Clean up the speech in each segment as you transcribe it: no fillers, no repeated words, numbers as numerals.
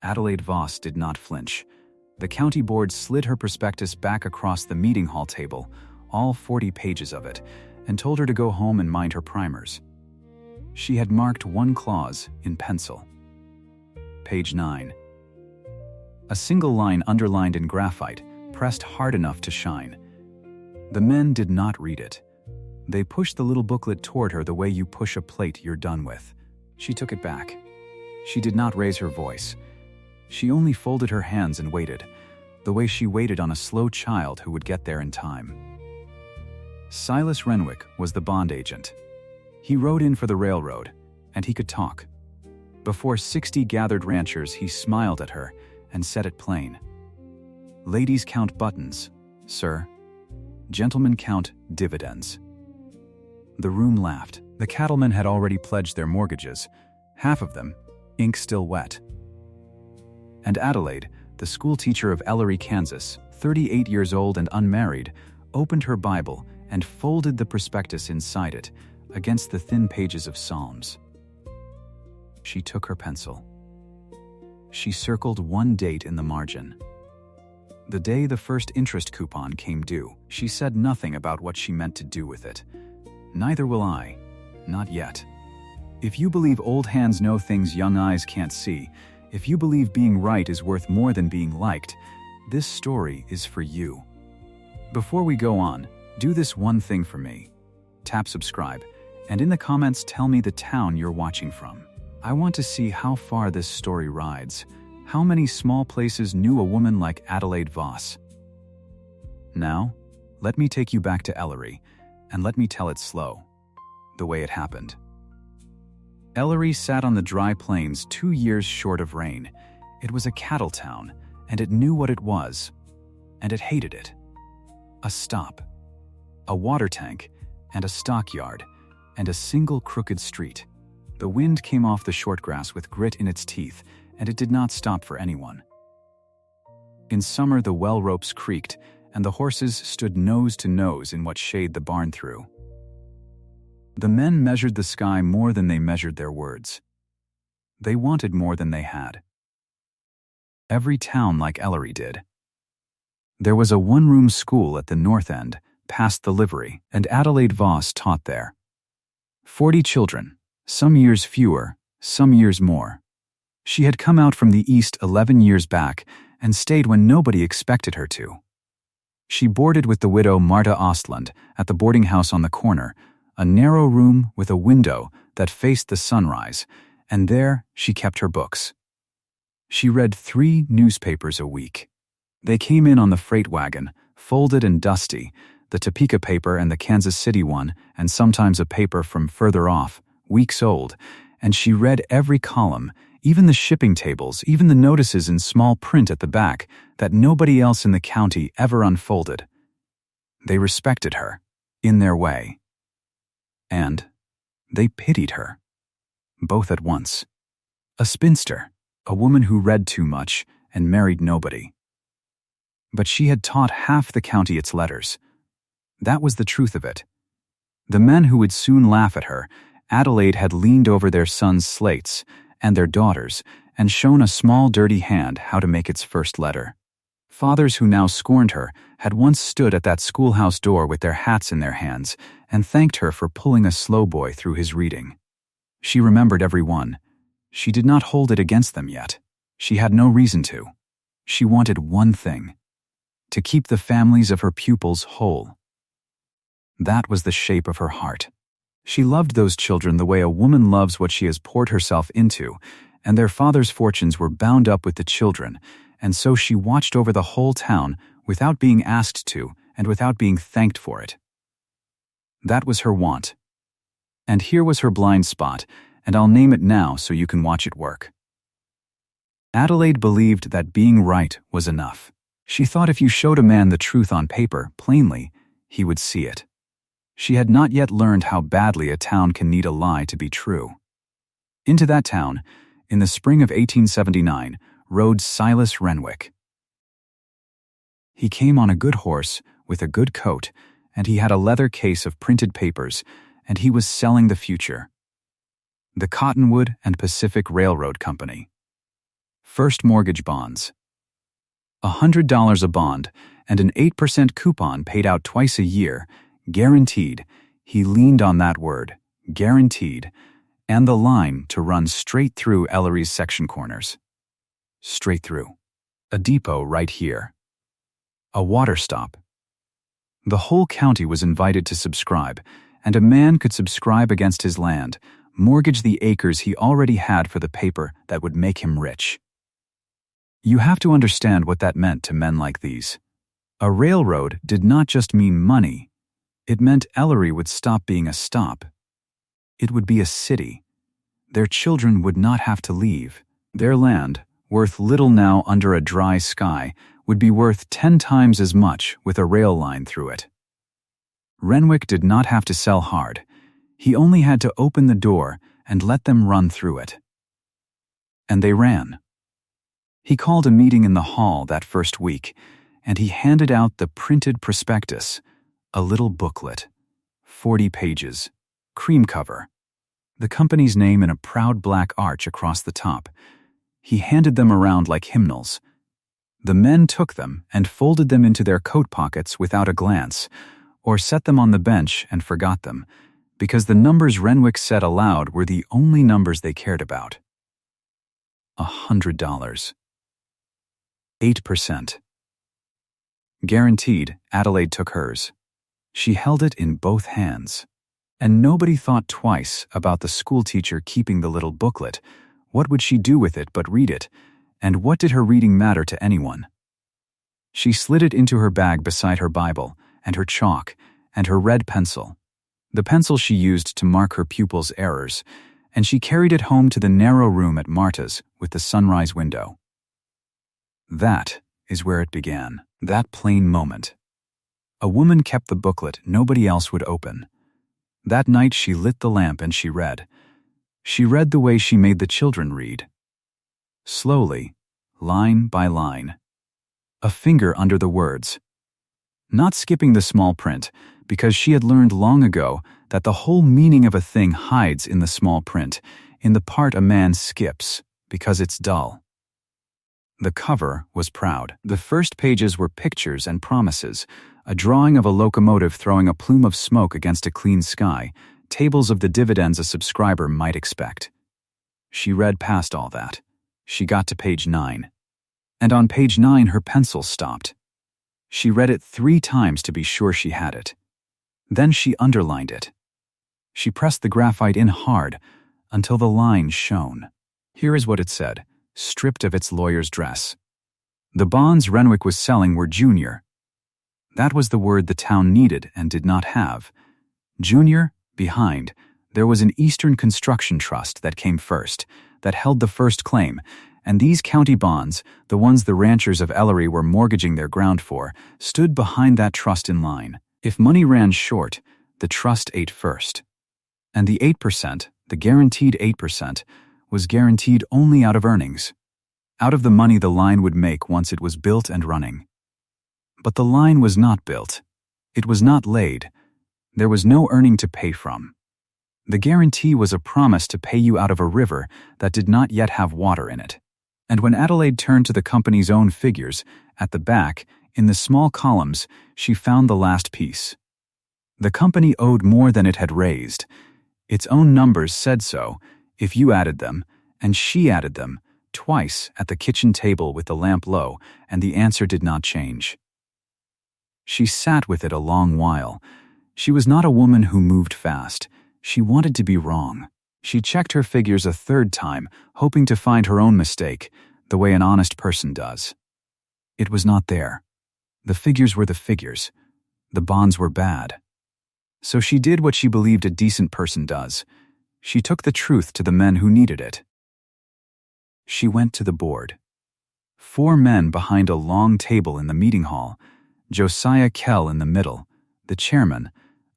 Adelaide Voss did not flinch. The county board slid her prospectus back across the meeting hall table, all 40 pages of it, and told her to go home and mind her primers. She had marked one clause in pencil. Page 9. A single line underlined in graphite, pressed hard enough to shine. The men did not read it. They pushed the little booklet toward her the way you push a plate you're done with. She took it back. She did not raise her voice. She only folded her hands and waited, the way she waited on a slow child who would get there in time. Silas Renwick was the bond agent. He rode in for the railroad, and he could talk. Before 60 gathered ranchers, he smiled at her and said it plain. Ladies count buttons, sir. Gentlemen count dividends. The room laughed. The cattlemen had already pledged their mortgages, half of them, ink still wet. And Adelaide, the schoolteacher of Ellery, Kansas, 38 years old and unmarried, opened her Bible and folded the prospectus inside it, against the thin pages of Psalms. She took her pencil. She circled one date in the margin. The day the first interest coupon came due. She said nothing about what she meant to do with it. Neither will I. Not yet. If you believe old hands know things young eyes can't see, if you believe being right is worth more than being liked, this story is for you. Before we go on, do this one thing for me. Tap subscribe, and in the comments tell me the town you're watching from. I want to see how far this story rides. How many small places knew a woman like Adelaide Voss? Now, let me take you back to Ellery, and let me tell it slow, the way it happened. Ellery sat on the dry plains 2 years short of rain. It was a cattle town, and it knew what it was, and it hated it. A stop, a water tank, and a stockyard, and a single crooked street. The wind came off the shortgrass with grit in its teeth, and it did not stop for anyone. In summer, the well ropes creaked, and the horses stood nose to nose in what shade the barn threw. The men measured the sky more than they measured their words. They wanted more than they had. Every town like Ellery did. There was a one-room school at the north end, past the livery, and Adelaide Voss taught there. 40 children, some years fewer, some years more. She had come out from the east 11 years back and stayed when nobody expected her to. She boarded with the widow Marta Ostland at the boarding house on the corner, a narrow room with a window that faced the sunrise, and there she kept her books. She read 3 newspapers a week. They came in on the freight wagon, folded and dusty, the Topeka paper and the Kansas City one, and sometimes a paper from further off, weeks old, and she read every column, even the shipping tables, even the notices in small print at the back that nobody else in the county ever unfolded. They respected her, in their way. And they pitied her, both at once. A spinster, a woman who read too much and married nobody. But she had taught half the county its letters. That was the truth of it. The men who would soon laugh at her, Adelaide had leaned over their sons' slates and their daughters and shown a small dirty hand how to make its first letter. Fathers who now scorned her had once stood at that schoolhouse door with their hats in their hands and thanked her for pulling a slow boy through his reading. She remembered every one. She did not hold it against them yet. She had no reason to. She wanted one thing: to keep the families of her pupils whole. That was the shape of her heart. She loved those children the way a woman loves what she has poured herself into, and their father's fortunes were bound up with the children, and so she watched over the whole town without being asked to and without being thanked for it. That was her want. And here was her blind spot, and I'll name it now so you can watch it work. Adelaide believed that being right was enough. She thought if you showed a man the truth on paper, plainly, he would see it. She had not yet learned how badly a town can need a lie to be true. Into that town, in the spring of 1879, rode Silas Renwick. He came on a good horse, with a good coat, and he had a leather case of printed papers, and he was selling the future. The Cottonwood and Pacific Railroad Company. First mortgage bonds. $100 a bond and an 8% coupon paid out twice a year, guaranteed. He leaned on that word, guaranteed, and the line to run straight through Ellery's section corners. Straight through. A depot right here. A water stop. The whole county was invited to subscribe, and a man could subscribe against his land, mortgage the acres he already had for the paper that would make him rich. You have to understand what that meant to men like these. A railroad did not just mean money. It meant Ellery would stop being a stop. It would be a city. Their children would not have to leave. Their land, worth little now under a dry sky, would be worth 10 times as much with a rail line through it. Renwick did not have to sell hard. He only had to open the door and let them run through it. And they ran. He called a meeting in the hall that first week, and he handed out the printed prospectus, a little booklet, 40 pages, cream cover, the company's name in a proud black arch across the top. He handed them around like hymnals. The men took them and folded them into their coat pockets without a glance, or set them on the bench and forgot them, because the numbers Renwick said aloud were the only numbers they cared about. $100. 8%. Guaranteed, Adelaide took hers. She held it in both hands. And nobody thought twice about the schoolteacher keeping the little booklet. What would she do with it but read it? And what did her reading matter to anyone? She slid it into her bag beside her Bible, and her chalk, and her red pencil, the pencil she used to mark her pupils' errors, and she carried it home to the narrow room at Marta's with the sunrise window. That is where it began, that plain moment. A woman kept the booklet nobody else would open. That night she lit the lamp and she read. She read the way she made the children read. Slowly, line by line. A finger under the words. Not skipping the small print, because she had learned long ago that the whole meaning of a thing hides in the small print, in the part a man skips, because it's dull. The cover was proud. The first pages were pictures and promises, a drawing of a locomotive throwing a plume of smoke against a clean sky, tables of the dividends a subscriber might expect. She read past all that. She got to page 9. And on page 9 her pencil stopped. She read it 3 times to be sure she had it. Then she underlined it. She pressed the graphite in hard until the line shone. Here is what it said, stripped of its lawyer's dress. The bonds Renwick was selling were junior. That was the word the town needed and did not have. Junior, behind, there was an Eastern Construction Trust that came first, that held the first claim, and these county bonds, the ones the ranchers of Ellery were mortgaging their ground for, stood behind that trust in line. If money ran short, the trust ate first. And the 8%, the guaranteed 8%, was guaranteed only out of earnings, out of the money the line would make once it was built and running. But the line was not built. It was not laid. There was no earning to pay from. The guarantee was a promise to pay you out of a river that did not yet have water in it. And when Adelaide turned to the company's own figures, at the back, in the small columns, she found the last piece. The company owed more than it had raised. Its own numbers said so, if you added them, and she added them, twice at the kitchen table with the lamp low, and the answer did not change. She sat with it a long while. She was not a woman who moved fast. She wanted to be wrong. She checked her figures a 3rd time, hoping to find her own mistake, the way an honest person does. It was not there. The figures were the figures. The bonds were bad. So she did what she believed a decent person does. She took the truth to the men who needed it. She went to the board. 4 men behind a long table in the meeting hall, Josiah Kell in the middle, the chairman,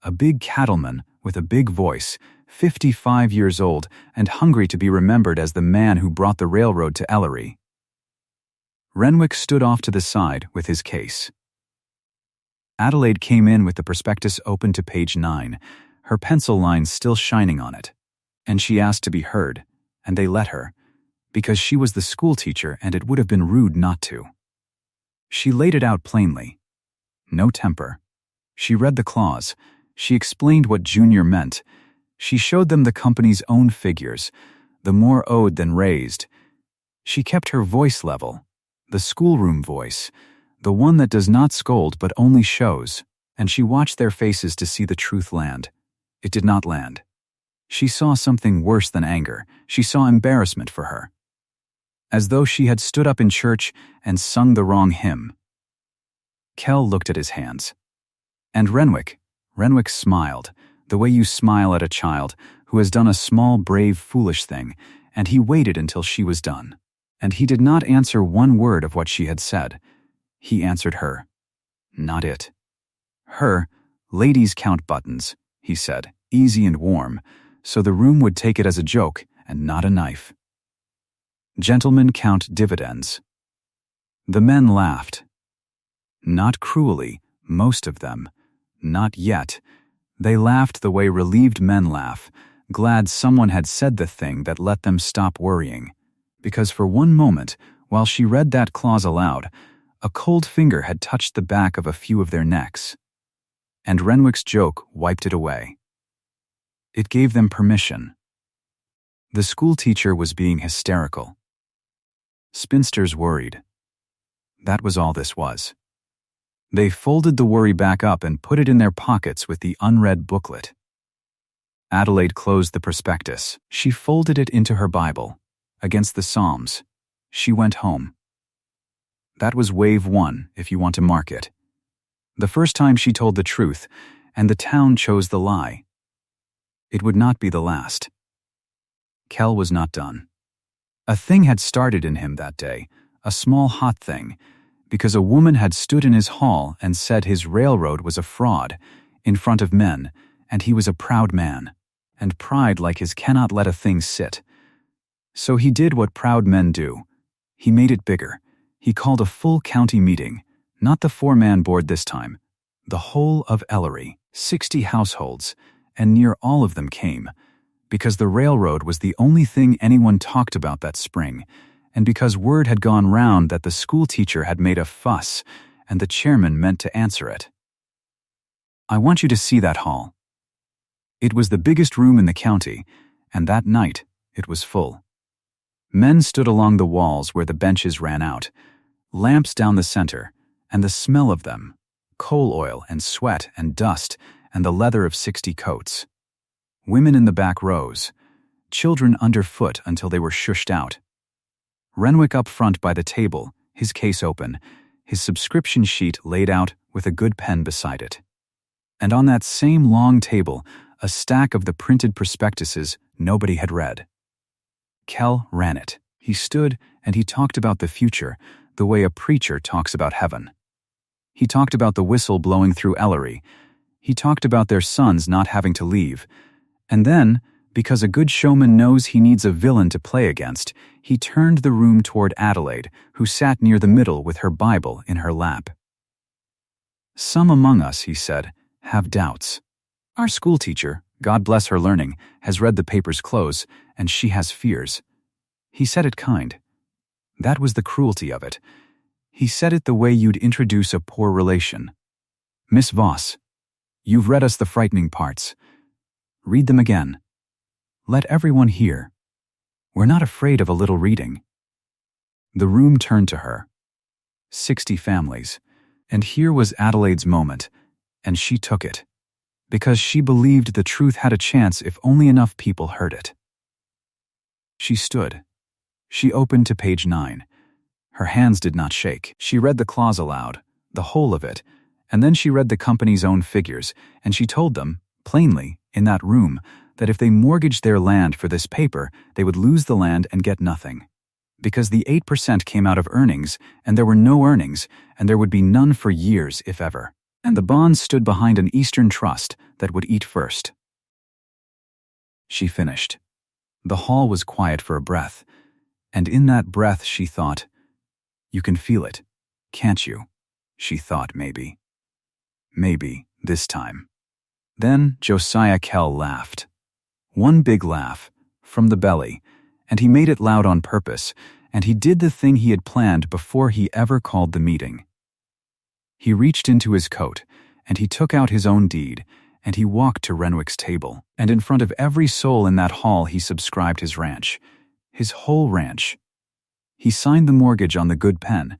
a big cattleman with a big voice, 55 years old and hungry to be remembered as the man who brought the railroad to Ellery. Renwick stood off to the side with his case. Adelaide came in with the prospectus open to page 9, her pencil lines still shining on it, and she asked to be heard, and they let her. because she was the schoolteacher and it would have been rude not to. She laid it out plainly. No temper. She read the clause. She explained what junior meant. She showed them the company's own figures, the more owed than raised. She kept her voice level, the schoolroom voice, the one that does not scold but only shows, and she watched their faces to see the truth land. It did not land. She saw something worse than anger. She saw embarrassment for her. As though she had stood up in church and sung the wrong hymn. Kell looked at his hands. And Renwick smiled, the way you smile at a child who has done a small, brave, foolish thing, and he waited until she was done. And he did not answer one word of what she had said. He answered her. Not it. Her, ladies count buttons, he said, easy and warm, so the room would take it as a joke and not a knife. Gentlemen count dividends. The men laughed. Not cruelly, most of them. Not yet. They laughed the way relieved men laugh, glad someone had said the thing that let them stop worrying. Because for one moment, while she read that clause aloud, a cold finger had touched the back of a few of their necks. And Renwick's joke wiped it away. It gave them permission. The schoolteacher was being hysterical. Spinsters worried. That was all this was. They folded the worry back up and put it in their pockets with the unread booklet. Adelaide closed the prospectus. She folded it into her Bible. Against the Psalms. She went home. That was wave 1, if you want to mark it. The first time she told the truth, and the town chose the lie. It would not be the last. Kell was not done. A thing had started in him that day, a small hot thing, because a woman had stood in his hall and said his railroad was a fraud, in front of men, and he was a proud man, and pride like his cannot let a thing sit. So he did what proud men do. He made it bigger. He called a full county meeting, not the 4-man board this time, the whole of Ellery, 60 households, and near all of them came, because the railroad was the only thing anyone talked about that spring, and because word had gone round that the schoolteacher had made a fuss, and the chairman meant to answer it. I want you to see that hall. It was the biggest room in the county, and that night it was full. Men stood along the walls where the benches ran out, lamps down the center, and the smell of them, coal oil and sweat and dust and the leather of 60 coats. Women in the back rows, children underfoot until they were shushed out. Renwick up front by the table, his case open, his subscription sheet laid out with a good pen beside it. And on that same long table, a stack of the printed prospectuses nobody had read. Kell ran it. He stood and he talked about the future the way a preacher talks about heaven. He talked about the whistle blowing through Ellery. He talked about their sons not having to leave. And then, because a good showman knows he needs a villain to play against, he turned the room toward Adelaide, who sat near the middle with her Bible in her lap. Some among us, he said, have doubts. Our schoolteacher, God bless her learning, has read the papers close, and she has fears. He said it kind. That was the cruelty of it. He said it the way you'd introduce a poor relation. Miss Voss, you've read us the frightening parts. Read them again. Let everyone hear. We're not afraid of a little reading. The room turned to her. 60 families. And here was Adelaide's moment, and she took it. Because she believed the truth had a chance if only enough people heard it. She stood. She opened to page 9. Her hands did not shake. She read the clause aloud, the whole of it, and then she read the company's own figures, and she told them, plainly, in that room, that if they mortgaged their land for this paper, they would lose the land and get nothing. Because the 8% came out of earnings, and there were no earnings, and there would be none for years, if ever. And the bonds stood behind an Eastern trust that would eat first. She finished. The hall was quiet for a breath, and in that breath she thought, you can feel it, can't you? She thought maybe. Maybe, this time. Then Josiah Kell laughed. One big laugh, from the belly, and he made it loud on purpose, and he did the thing he had planned before he ever called the meeting. He reached into his coat, and he took out his own deed, and he walked to Renwick's table, and in front of every soul in that hall he subscribed his ranch, his whole ranch. He signed the mortgage on the good pen,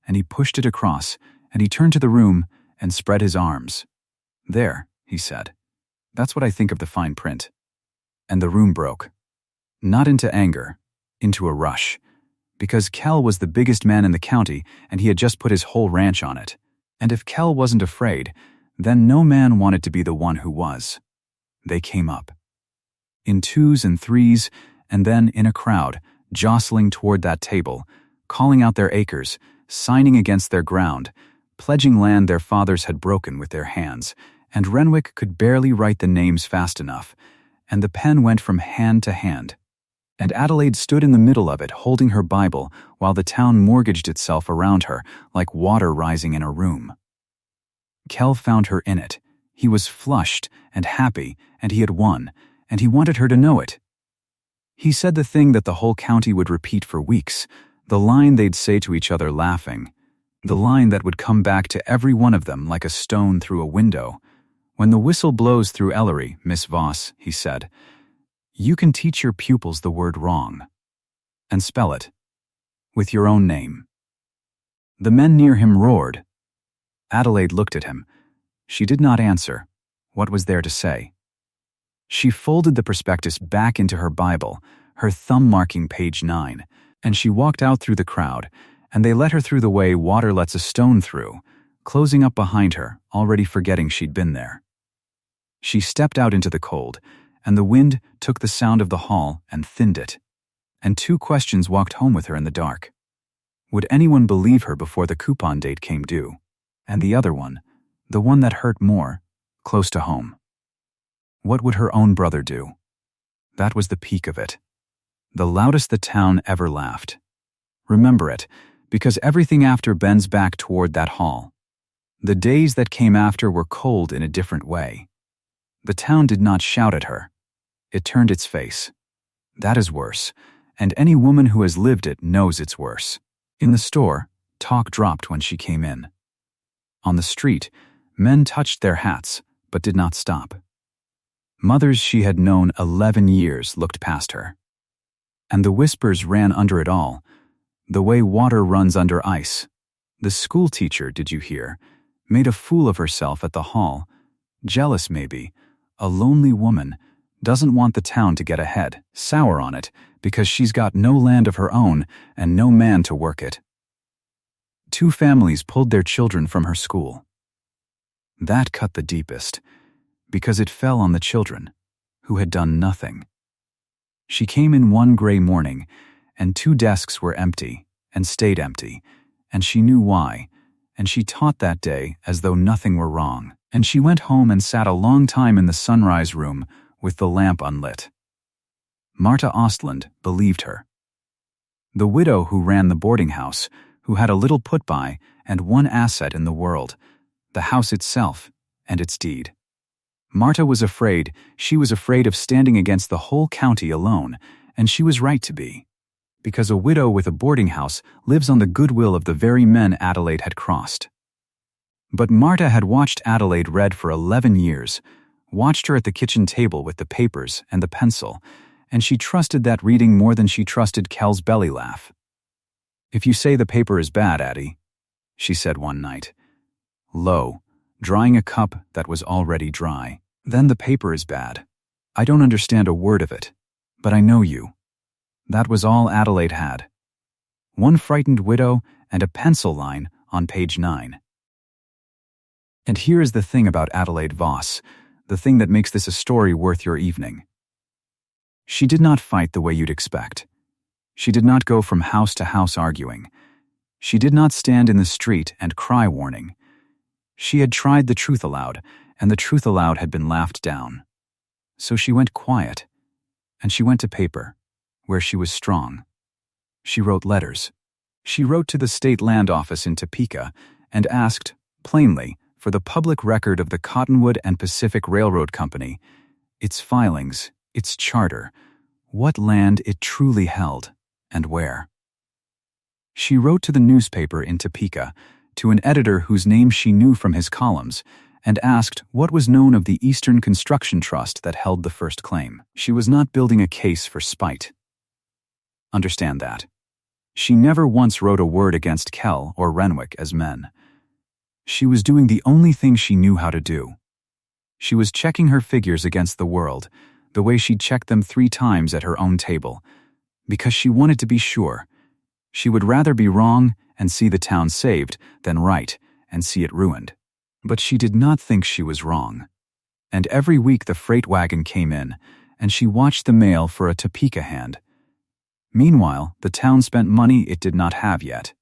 and he pushed it across, and he turned to the room and spread his arms. "There," he said. "That's what I think of the fine print." And the room broke. Not into anger, into a rush, because Kell was the biggest man in the county and he had just put his whole ranch on it. And if Kell wasn't afraid, then no man wanted to be the one who was. They came up. In twos and threes, and then in a crowd, jostling toward that table, calling out their acres, signing against their ground, pledging land their fathers had broken with their hands, and Renwick could barely write the names fast enough, and the pen went from hand to hand. And Adelaide stood in the middle of it, holding her Bible, while the town mortgaged itself around her, like water rising in a room. Kell found her in it. He was flushed and happy, and he had won, and he wanted her to know it. He said the thing that the whole county would repeat for weeks, the line they'd say to each other laughing, the line that would come back to every one of them like a stone through a window. "When the whistle blows through Ellery, Miss Voss," he said, "you can teach your pupils the word wrong. And spell it. With your own name." The men near him roared. Adelaide looked at him. She did not answer. What was there to say? She folded the prospectus back into her Bible, her thumb marking page 9, and she walked out through the crowd, and they let her through the way water lets a stone through, closing up behind her, already forgetting she'd been there. She stepped out into the cold, and the wind took the sound of the hall and thinned it. And 2 questions walked home with her in the dark. Would anyone believe her before the coupon date came due? And the other one, the one that hurt more, close to home. What would her own brother do? That was the peak of it. The loudest the town ever laughed. Remember it, because everything after bends back toward that hall. The days that came after were cold in a different way. The town did not shout at her. It turned its face. That is worse, and any woman who has lived it knows it's worse. In the store, talk dropped when she came in. On the street, men touched their hats, but did not stop. Mothers she had known 11 years looked past her. And the whispers ran under it all, the way water runs under ice. The schoolteacher, did you hear, made a fool of herself at the hall. Jealous, maybe. A lonely woman, doesn't want the town to get ahead, sour on it, because she's got no land of her own and no man to work it. 2 families pulled their children from her school. That cut the deepest, because it fell on the children, who had done nothing. She came in one gray morning, and 2 desks were empty, and stayed empty, and she knew why, and she taught that day as though nothing were wrong, and she went home and sat a long time in the sunrise room with the lamp unlit. Marta Ostland believed her. The widow who ran the boarding house, who had a little put-by and one asset in the world, the house itself and its deed. Marta was afraid, she was afraid of standing against the whole county alone, and she was right to be, because a widow with a boarding house lives on the goodwill of the very men Adelaide had crossed. But Marta had watched Adelaide read for 11 years, watched her at the kitchen table with the papers and the pencil, and she trusted that reading more than she trusted Kell's belly laugh. "If you say the paper is bad, Addie," she said one night, low, drying a cup that was already dry, "then the paper is bad. I don't understand a word of it, but I know you." That was all Adelaide had. One frightened widow and a pencil line on page 9. And here is the thing about Adelaide Voss, the thing that makes this a story worth your evening. She did not fight the way you'd expect. She did not go from house to house arguing. She did not stand in the street and cry warning. She had tried the truth aloud, and the truth aloud had been laughed down. So she went quiet, and she went to paper, where she was strong. She wrote letters. She wrote to the state land office in Topeka and asked, plainly, for the public record of the Cottonwood and Pacific Railroad Company, its filings, its charter, what land it truly held, and where. She wrote to the newspaper in Topeka, to an editor whose name she knew from his columns, and asked what was known of the Eastern Construction Trust that held the first claim. She was not building a case for spite. Understand that. She never once wrote a word against Kell or Renwick as men. She was doing the only thing she knew how to do. She was checking her figures against the world, the way she'd checked them 3 times at her own table, because she wanted to be sure. She would rather be wrong and see the town saved than right and see it ruined. But she did not think she was wrong. And every week the freight wagon came in, and she watched the mail for a Topeka hand. Meanwhile, the town spent money it did not have yet.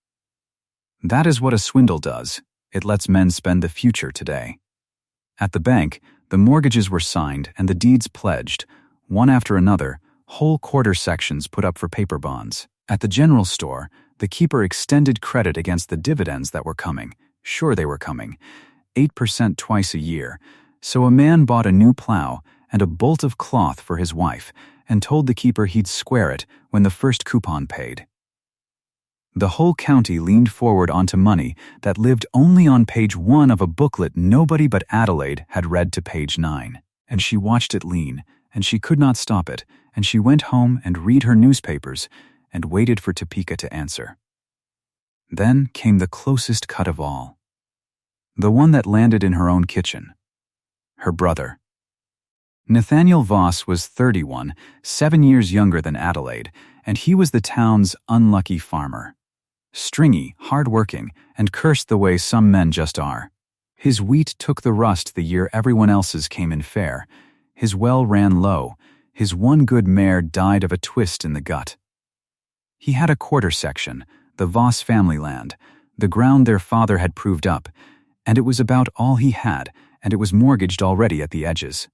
That is what a swindle does. It lets men spend the future today. At the bank, the mortgages were signed and the deeds pledged, one after another, whole quarter sections put up for paper bonds. At the general store, the keeper extended credit against the dividends that were coming. Sure, they were coming. 8% twice a year. So a man bought a new plow and a bolt of cloth for his wife and told the keeper he'd square it when the first coupon paid. The whole county leaned forward onto money that lived only on page 1 of a booklet nobody but Adelaide had read to page 9. And she watched it lean, and she could not stop it, and she went home and read her newspapers and waited for Topeka to answer. Then came the closest cut of all. The one that landed in her own kitchen. Her brother. Nathaniel Voss was 31, 7 years younger than Adelaide, and he was the town's unlucky farmer. Stringy, hard-working, and cursed the way some men just are. His wheat took the rust the year everyone else's came in fair. His well ran low. His one good mare died of a twist in the gut. He had a quarter section, the Voss family land, the ground their father had proved up, and it was about all he had, and it was mortgaged already at the edges.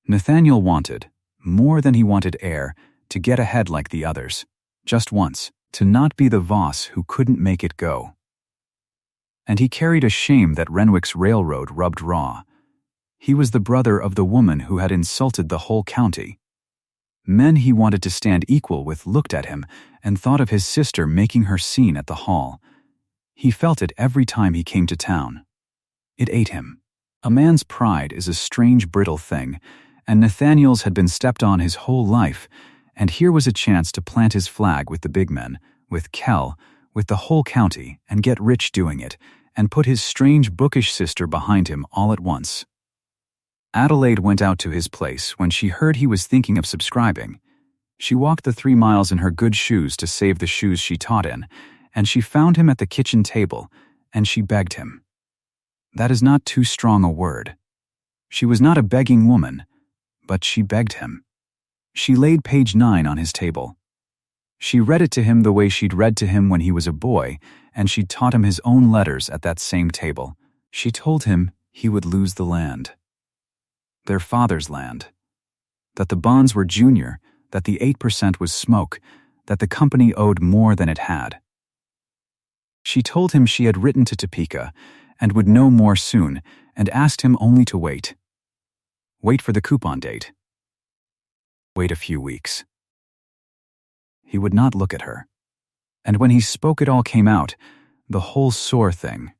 Nathaniel wanted, more than he wanted air, to get ahead like the others, just once, to not be the Voss who couldn't make it go. And he carried a shame that Renwick's railroad rubbed raw. He was the brother of the woman who had insulted the whole county. Men he wanted to stand equal with looked at him and thought of his sister making her scene at the hall. He felt it every time he came to town. It ate him. A man's pride is a strange, brittle thing, and Nathaniel's had been stepped on his whole life, and here was a chance to plant his flag with the big men, with Kell, with the whole county, and get rich doing it, and put his strange, bookish sister behind him all at once. Adelaide went out to his place when she heard he was thinking of subscribing. She walked the 3 miles in her good shoes to save the shoes she taught in, and she found him at the kitchen table, and she begged him. That is not too strong a word. She was not a begging woman, but she begged him. She laid page 9 on his table. She read it to him the way she'd read to him when he was a boy, and she'd taught him his own letters at that same table. She told him he would lose the land. Their father's land. That the bonds were junior, that the 8% was smoke, that the company owed more than it had. She told him she had written to Topeka and would know more soon, and asked him only to wait. Wait for the coupon date. Wait a few weeks. He would not look at her. And when he spoke it all came out, the whole sore thing.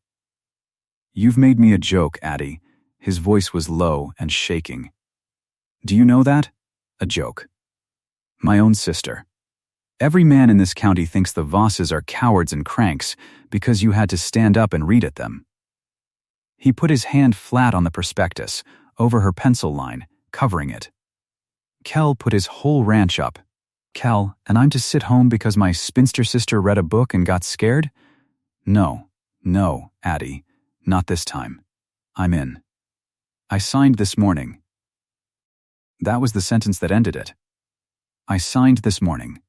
You've made me a joke, Addie. His voice was low and shaking. Do you know that? A joke. My own sister. Every man in this county thinks the Vosses are cowards and cranks because you had to stand up and read at them. He put his hand flat on the prospectus, over her pencil line, covering it. Kell put his whole ranch up. Kell, and I'm to sit home because my spinster sister read a book and got scared? No, Addie, not this time. I'm in. I signed this morning. That was the sentence that ended it. I signed this morning.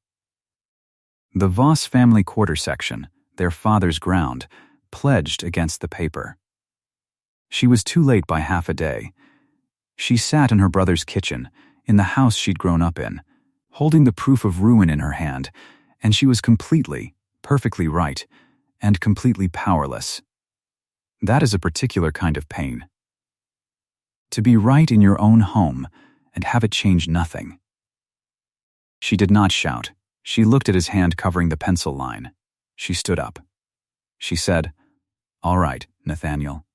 The Voss family quarter section, their father's ground, pledged against the paper. She was too late by half a day. She sat in her brother's kitchen, in the house she'd grown up in, holding the proof of ruin in her hand, and she was completely, perfectly right, and completely powerless. That is a particular kind of pain. To be right in your own home and have it change nothing. She did not shout. She looked at his hand covering the pencil line. She stood up. She said, "All right, Nathaniel."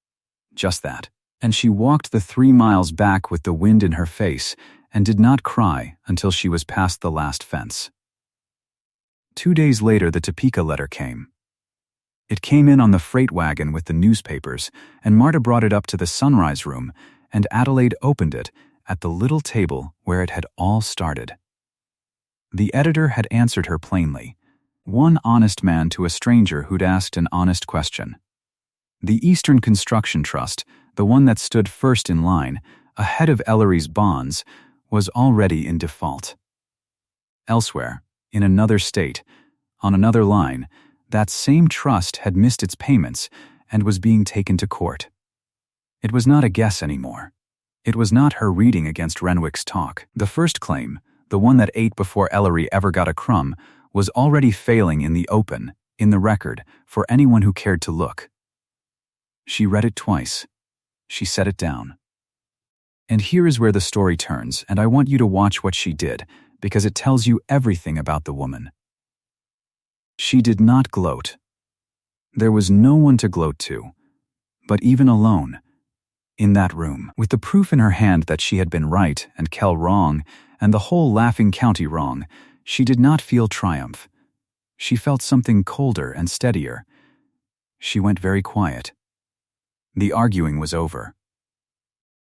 Just that. And she walked the 3 miles back with the wind in her face and did not cry until she was past the last fence. 2 days later, the Topeka letter came. It came in on the freight wagon with the newspapers, and Marta brought it up to the sunrise room, and Adelaide opened it at the little table where it had all started. The editor had answered her plainly. One honest man to a stranger who'd asked an honest question. The Eastern Construction Trust, the one that stood first in line, ahead of Ellery's bonds, was already in default. Elsewhere, in another state, on another line, that same trust had missed its payments and was being taken to court. It was not a guess anymore. It was not her reading against Renwick's talk. The first claim, the one that ate before Ellery ever got a crumb, was already failing in the open, in the record, for anyone who cared to look. She read it twice. She set it down. And here is where the story turns, and I want you to watch what she did, because it tells you everything about the woman. She did not gloat. There was no one to gloat to. But even alone, in that room, with the proof in her hand that she had been right and Kell wrong, and the whole laughing county wrong, she did not feel triumph. She felt something colder and steadier. She went very quiet. The arguing was over.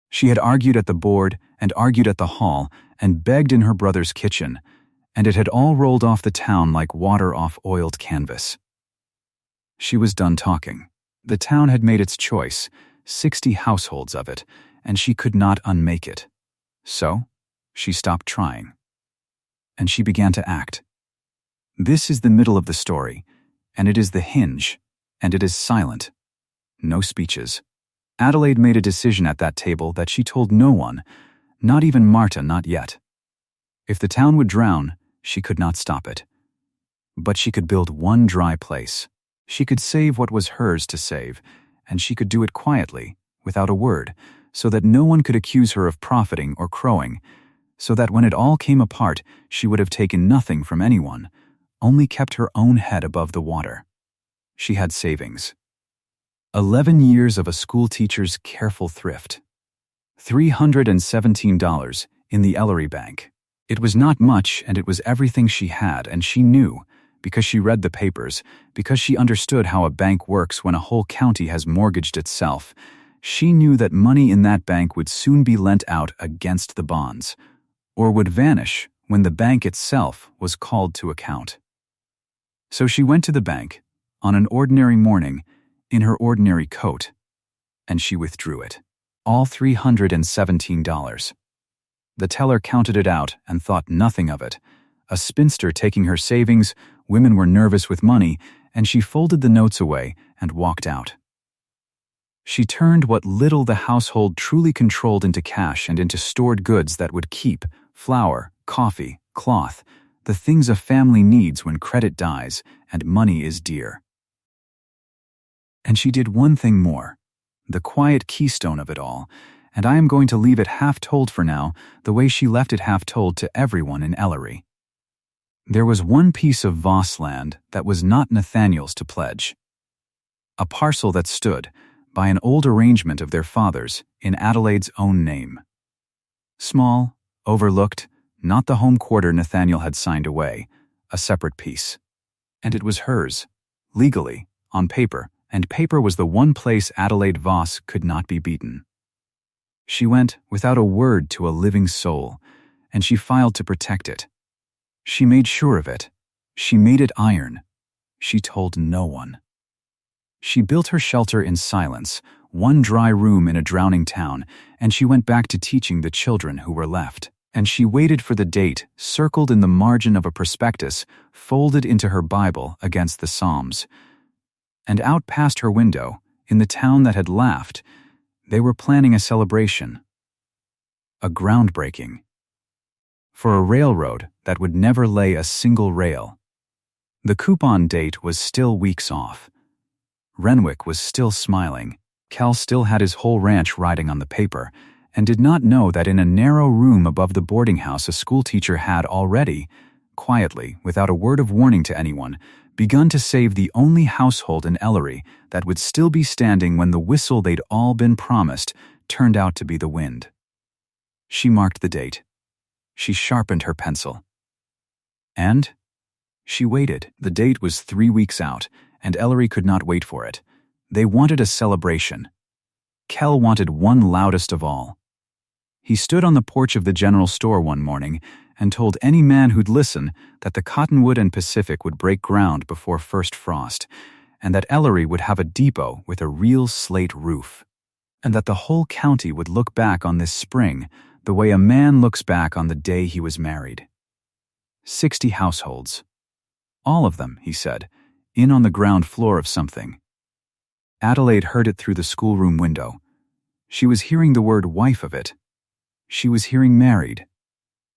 She had argued at the board and argued at the hall and begged in her brother's kitchen, and it had all rolled off the town like water off oiled canvas. She was done talking. The town had made its choice, 60 households of it, and she could not unmake it. So, she stopped trying. And she began to act. This is the middle of the story, and it is the hinge, and it is silent. No speeches. Adelaide made a decision at that table that she told no one, not even Marta, not yet. If the town would drown, she could not stop it. But she could build one dry place. She could save what was hers to save, and she could do it quietly, without a word, so that no one could accuse her of profiting or crowing, so that when it all came apart, she would have taken nothing from anyone, only kept her own head above the water. She had savings. 11 years of a schoolteacher's careful thrift. $317 in the Ellery Bank. It was not much, and it was everything she had, and she knew, because she read the papers, because she understood how a bank works when a whole county has mortgaged itself. She knew that money in that bank would soon be lent out against the bonds, or would vanish when the bank itself was called to account. So she went to the bank, on an ordinary morning, in her ordinary coat, and she withdrew it. All $317. The teller counted it out and thought nothing of it. A spinster taking her savings, women were nervous with money, and she folded the notes away and walked out. She turned what little the household truly controlled into cash and into stored goods that would keep: flour, coffee, cloth, the things a family needs when credit dies and money is dear. And she did one thing more, the quiet keystone of it all, and I am going to leave it half-told for now, the way she left it half-told to everyone in Ellery. There was one piece of Voss land that was not Nathaniel's to pledge. A parcel that stood, by an old arrangement of their father's, in Adelaide's own name. Small, overlooked, not the home quarter Nathaniel had signed away, a separate piece. And it was hers, legally, on paper, and paper was the one place Adelaide Voss could not be beaten. She went without a word to a living soul, and she filed to protect it. She made sure of it. She made it iron. She told no one. She built her shelter in silence, one dry room in a drowning town, and she went back to teaching the children who were left. And she waited for the date, circled in the margin of a prospectus, folded into her Bible against the Psalms. And out past her window, in the town that had laughed, they were planning a celebration. A groundbreaking. For a railroad that would never lay a single rail. The coupon date was still weeks off. Renwick was still smiling. Kell still had his whole ranch riding on the paper, and did not know that in a narrow room above the boarding house a schoolteacher had already, quietly, without a word of warning to anyone, begun to save the only household in Ellery that would still be standing when the whistle they'd all been promised turned out to be the wind. She marked the date. She sharpened her pencil. And she waited. The date was 3 weeks out, and Ellery could not wait for it. They wanted a celebration. Kell wanted one loudest of all. He stood on the porch of the general store one morning and told any man who'd listen that the Cottonwood and Pacific would break ground before first frost, and that Ellery would have a depot with a real slate roof, and that the whole county would look back on this spring the way a man looks back on the day he was married. 60 households. All of them, he said, in on the ground floor of something. Adelaide heard it through the schoolroom window. She was hearing the word wife of it. She was hearing married.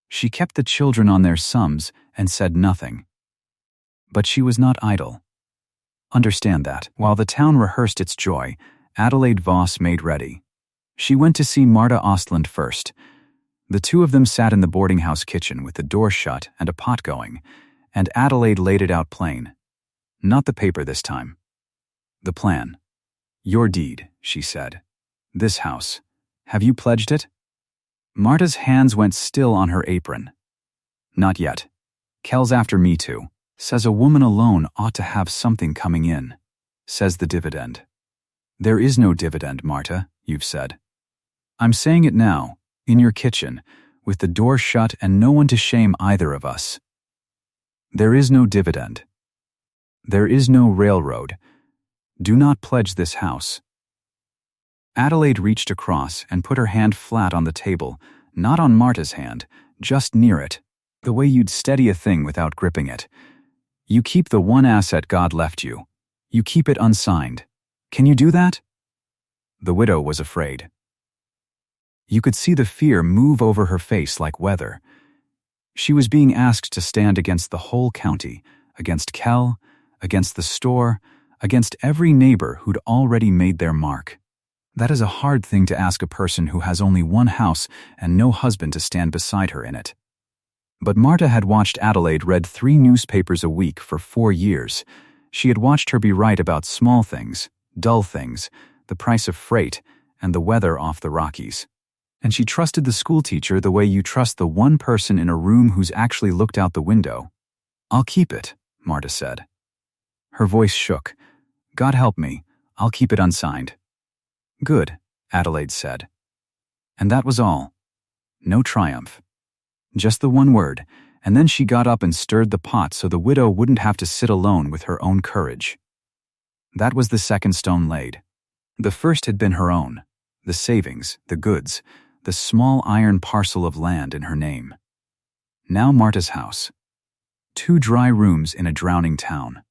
She kept the children on their sums and said nothing. But she was not idle. Understand that, while the town rehearsed its joy, Adelaide Voss made ready. She went to see Marta Ostland first. The two of them sat in the boarding house kitchen with the door shut and a pot going, and Adelaide laid it out plain. Not the paper this time. The plan. Your deed, she said. This house. Have you pledged it? Marta's hands went still on her apron. Not yet. Kell's after me too. Says a woman alone ought to have something coming in. Says the dividend. There is no dividend, Marta, you've said. I'm saying it now, in your kitchen, with the door shut and no one to shame either of us. There is no dividend. There is no railroad. Do not pledge this house. Adelaide reached across and put her hand flat on the table, not on Marta's hand, just near it, the way you'd steady a thing without gripping it. You keep the one asset God left you. You keep it unsigned. Can you do that? The widow was afraid. You could see the fear move over her face like weather. She was being asked to stand against the whole county, against Kell, against the store, against every neighbor who'd already made their mark. That is a hard thing to ask a person who has only one house and no husband to stand beside her in it. But Marta had watched Adelaide read 3 newspapers a week for 4 years. She had watched her be right about small things, dull things, the price of freight, and the weather off the Rockies. And she trusted the schoolteacher the way you trust the one person in a room who's actually looked out the window. I'll keep it, Marta said. Her voice shook. God help me, I'll keep it unsigned. Good, Adelaide said. And that was all. No triumph. Just the one word, and then she got up and stirred the pot so the widow wouldn't have to sit alone with her own courage. That was the second stone laid. The first had been her own, the savings, the goods, the small iron parcel of land in her name. Now Marta's house. 2 dry rooms in a drowning town.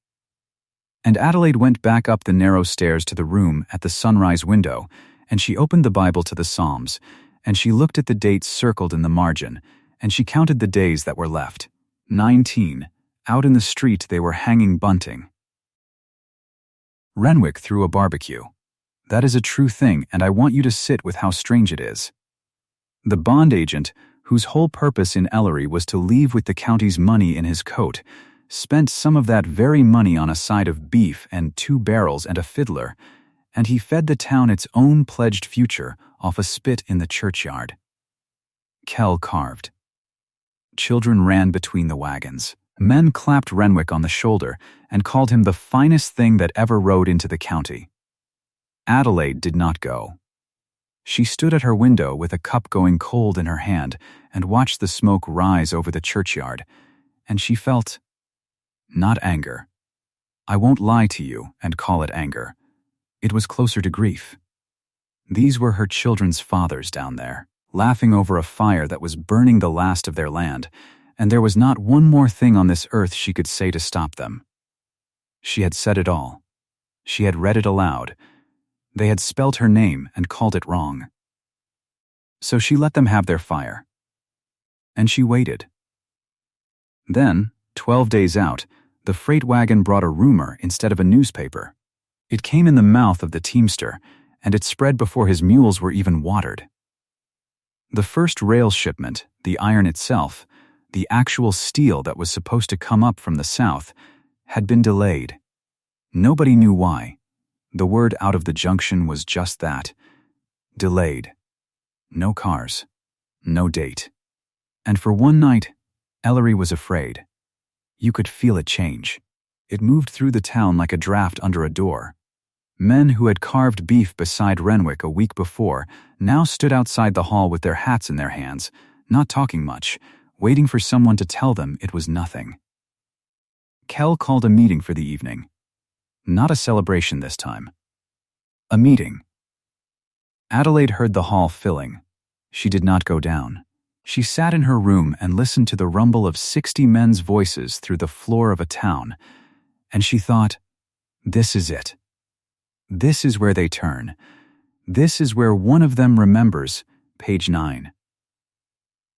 And Adelaide went back up the narrow stairs to the room at the sunrise window, and she opened the Bible to the Psalms, and she looked at the dates circled in the margin, and she counted the days that were left. 19. Out in the street they were hanging bunting. Renwick threw a barbecue. That is a true thing, and I want you to sit with how strange it is. The bond agent, whose whole purpose in Ellery was to leave with the county's money in his coat, spent some of that very money on a side of beef and 2 barrels and a fiddler, and he fed the town its own pledged future off a spit in the churchyard. Kell carved. Children ran between the wagons. Men clapped Renwick on the shoulder and called him the finest thing that ever rode into the county. Adelaide did not go. She stood at her window with a cup going cold in her hand and watched the smoke rise over the churchyard, and she felt not anger. I won't lie to you and call it anger. It was closer to grief. These were her children's fathers down there, laughing over a fire that was burning the last of their land, and there was not one more thing on this earth she could say to stop them. She had said it all. She had read it aloud. They had spelt her name and called it wrong. So she let them have their fire. And she waited. Then, 12 days out, the freight wagon brought a rumor instead of a newspaper. It came in the mouth of the teamster, and it spread before his mules were even watered. The first rail shipment, the iron itself, the actual steel that was supposed to come up from the south, had been delayed. Nobody knew why. The word out of the junction was just that. Delayed. No cars. No date. And for one night, Ellery was afraid. You could feel it change. It moved through the town like a draft under a door. Men who had carved beef beside Renwick a week before now stood outside the hall with their hats in their hands, not talking much, waiting for someone to tell them it was nothing. Kell called a meeting for the evening. Not a celebration this time. A meeting. Adelaide heard the hall filling. She did not go down. She sat in her room and listened to the rumble of 60 men's voices through the floor of a town, and she thought, this is it. This is where they turn. This is where one of them remembers, page 9.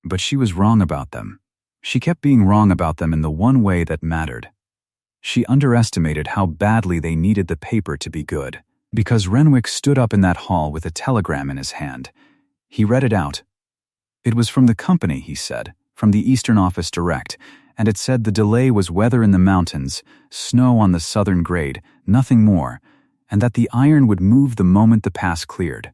But she was wrong about them. She kept being wrong about them in the one way that mattered. She underestimated how badly they needed the paper to be good, because Renwick stood up in that hall with a telegram in his hand. He read it out. It was from the company, he said, from the Eastern office direct, and it said the delay was weather in the mountains, snow on the southern grade, nothing more, and that the iron would move the moment the pass cleared.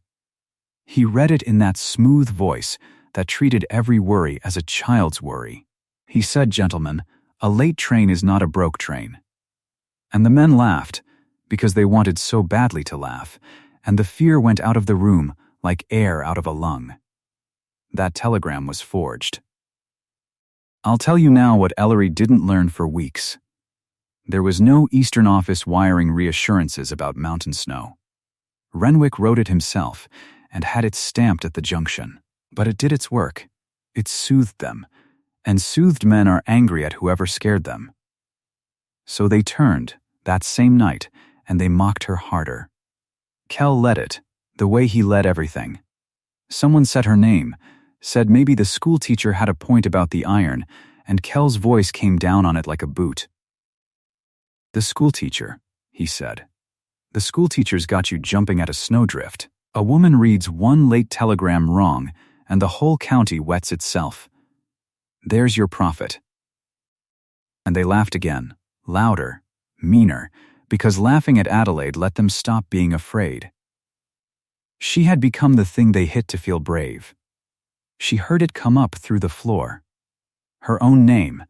He read it in that smooth voice that treated every worry as a child's worry. He said, "Gentlemen, a late train is not a broke train." And the men laughed, because they wanted so badly to laugh, and the fear went out of the room like air out of a lung. That telegram was forged. I'll tell you now what Ellery didn't learn for weeks. There was no Eastern office wiring reassurances about mountain snow. Renwick wrote it himself and had it stamped at the junction. But it did its work. It soothed them, and soothed men are angry at whoever scared them. So they turned, that same night, and they mocked her harder. Kell led it, the way he led everything. Someone said her name, said maybe the schoolteacher had a point about the iron, and Kell's voice came down on it like a boot. "The schoolteacher," he said. "The schoolteacher's got you jumping at a snowdrift. A woman reads one late telegram wrong, and the whole county wets itself. There's your prophet." And they laughed again, louder, meaner, because laughing at Adelaide let them stop being afraid. She had become the thing they hit to feel brave. She heard it come up through the floor. Her own name,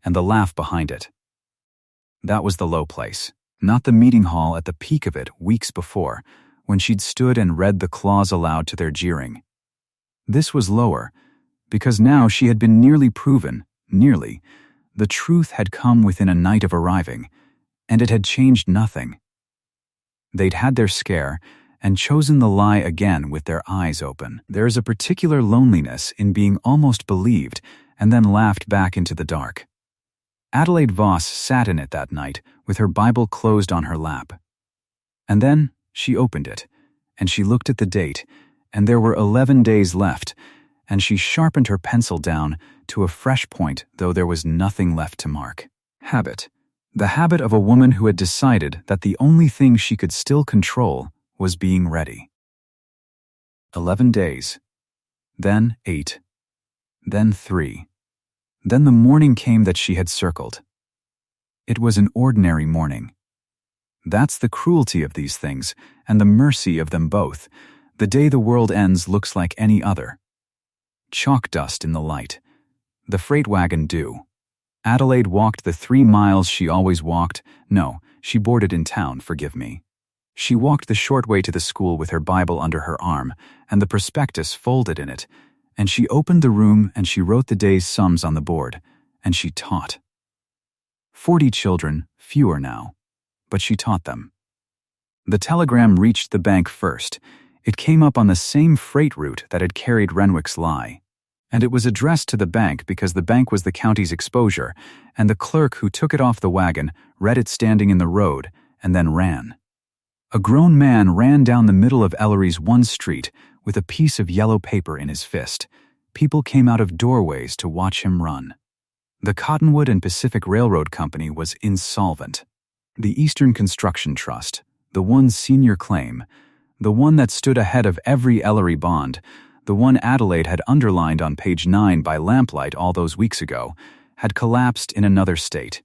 and the laugh behind it. That was the low place, not the meeting hall at the peak of it weeks before, when she'd stood and read the clause aloud to their jeering. This was lower, because now she had been nearly proven, the truth had come within a night of arriving, and it had changed nothing. They'd had their scare, and chosen the lie again with their eyes open. There is a particular loneliness in being almost believed and then laughed back into the dark. Adelaide Voss sat in it that night with her Bible closed on her lap. And then she opened it, and she looked at the date, and there were 11 days left, and she sharpened her pencil down to a fresh point, though there was nothing left to mark. Habit. The habit of a woman who had decided that the only thing she could still control was being ready. 11 days. Then 8. Then 3. Then the morning came that she had circled. It was an ordinary morning. That's the cruelty of these things, and the mercy of them both. The day the world ends looks like any other. Chalk dust in the light. The freight wagon due. Adelaide walked the 3 miles she always walked. No, she boarded in town, forgive me. She walked the short way to the school with her Bible under her arm, and the prospectus folded in it, and she opened the room and she wrote the day's sums on the board, and she taught. 40 children, fewer now, but she taught them. The telegram reached the bank first. It came up on the same freight route that had carried Renwick's lie, and it was addressed to the bank because the bank was the county's exposure, and the clerk who took it off the wagon read it standing in the road and then ran. A grown man ran down the middle of Ellery's one street with a piece of yellow paper in his fist. People came out of doorways to watch him run. The Cottonwood and Pacific Railroad Company was insolvent. The Eastern Construction Trust, the one senior claim, the one that stood ahead of every Ellery bond, the one Adelaide had underlined on page 9 by lamplight all those weeks ago, had collapsed in another state,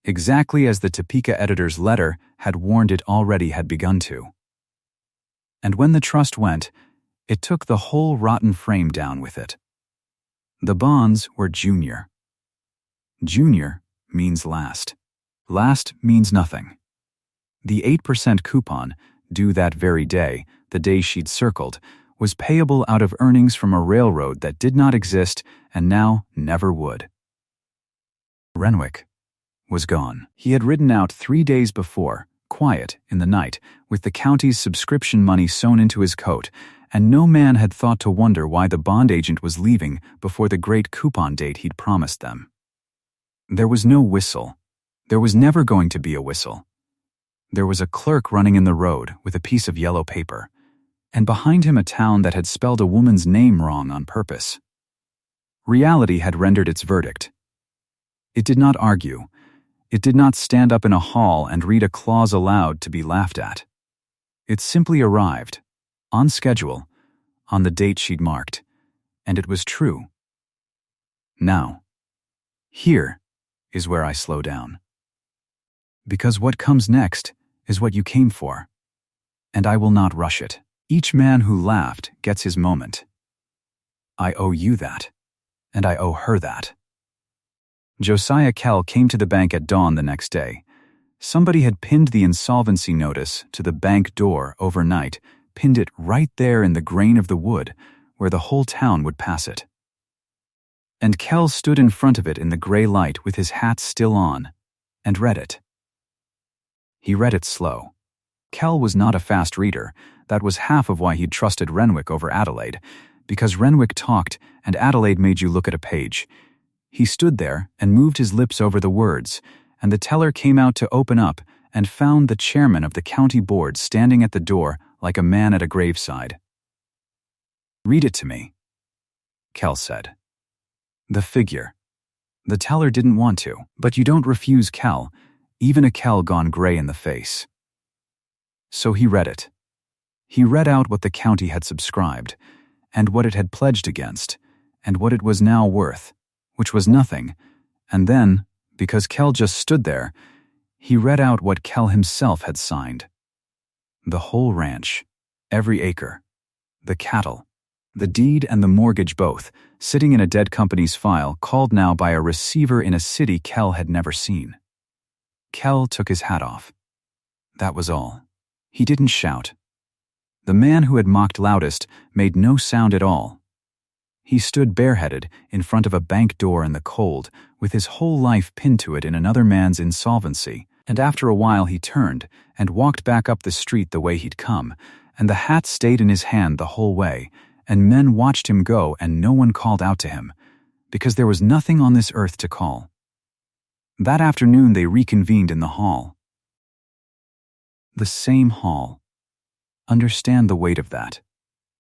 exactly as the Topeka editor's letter had warned it already had begun to. And when the trust went, it took the whole rotten frame down with it. The bonds were junior. Junior means last. Last means nothing. The 8% coupon, due that very day, the day she'd circled, was payable out of earnings from a railroad that did not exist and now never would. Renwick was gone. He had ridden out 3 days before, quiet in the night, with the county's subscription money sewn into his coat, and no man had thought to wonder why the bond agent was leaving before the great coupon date he'd promised them. There was no whistle. There was never going to be a whistle. There was a clerk running in the road with a piece of yellow paper, and behind him a town that had spelled a woman's name wrong on purpose. Reality had rendered its verdict. It did not argue. It did not stand up in a hall and read a clause aloud to be laughed at. It simply arrived, on schedule, on the date she'd marked, and it was true. Now, here is where I slow down. Because what comes next is what you came for, and I will not rush it. Each man who laughed gets his moment. I owe you that, and I owe her that. Josiah Kell came to the bank at dawn the next day. Somebody had pinned the insolvency notice to the bank door overnight, pinned it right there in the grain of the wood, where the whole town would pass it. And Kell stood in front of it in the gray light with his hat still on, and read it. He read it slow. Kell was not a fast reader. That was half of why he'd trusted Renwick over Adelaide, because Renwick talked and Adelaide made you look at a page. He stood there and moved his lips over the words, and the teller came out to open up and found the chairman of the county board standing at the door like a man at a graveside. "Read it to me," Kell said. The figure. The teller didn't want to, but you don't refuse Kell, even a Kell gone gray in the face. So he read it. He read out what the county had subscribed, and what it had pledged against, and what it was now worth, which was nothing, and then, because Kell just stood there, he read out what Kell himself had signed. The whole ranch, every acre, the cattle, the deed and the mortgage both, sitting in a dead company's file called now by a receiver in a city Kell had never seen. Kell took his hat off. That was all. He didn't shout. The man who had mocked loudest made no sound at all. He stood bareheaded in front of a bank door in the cold, with his whole life pinned to it in another man's insolvency, and after a while he turned and walked back up the street the way he'd come, and the hat stayed in his hand the whole way, and men watched him go and no one called out to him, because there was nothing on this earth to call. That afternoon they reconvened in the hall. The same hall. Understand the weight of that.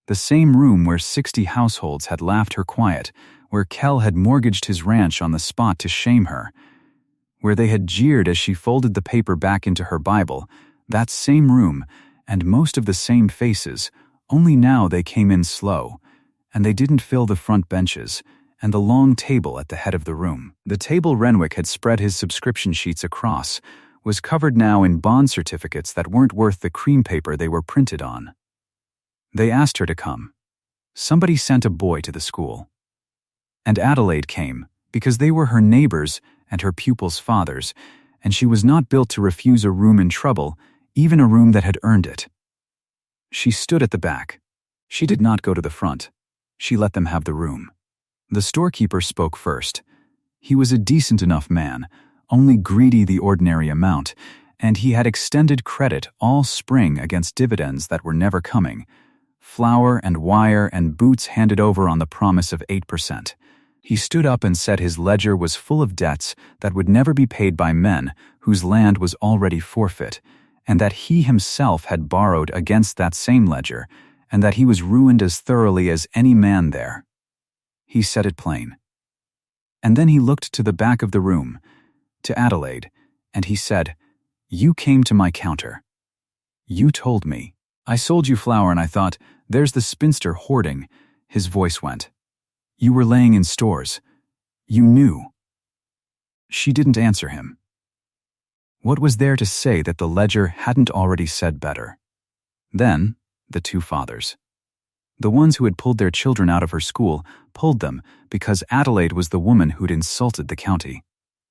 The same room where 60 households had laughed her quiet, where Kell had mortgaged his ranch on the spot to shame her, where they had jeered as she folded the paper back into her Bible, that same room, and most of the same faces, only now they came in slow, and they didn't fill the front benches, and the long table at the head of the room. The table Renwick had spread his subscription sheets across was covered now in bond certificates that weren't worth the cream paper they were printed on. They asked her to come. Somebody sent a boy to the school. And Adelaide came, because they were her neighbors and her pupils' fathers, and she was not built to refuse a room in trouble, even a room that had earned it. She stood at the back. She did not go to the front. She let them have the room. The storekeeper spoke first. He was a decent enough man, only greedy the ordinary amount, and he had extended credit all spring against dividends that were never coming. Flour and wire and boots handed over on the promise of 8%. He stood up and said his ledger was full of debts that would never be paid by men whose land was already forfeit, and that he himself had borrowed against that same ledger, and that he was ruined as thoroughly as any man there. He said it plain. And then he looked to the back of the room, to Adelaide, and he said, "You came to my counter. You told me. I sold you flour and I thought, there's the spinster hoarding. His voice went. You were laying in stores. You knew. She didn't answer him. What was there to say that the ledger hadn't already said better? Then, the two fathers. The ones who had pulled their children out of her school pulled them because Adelaide was the woman who'd insulted the county.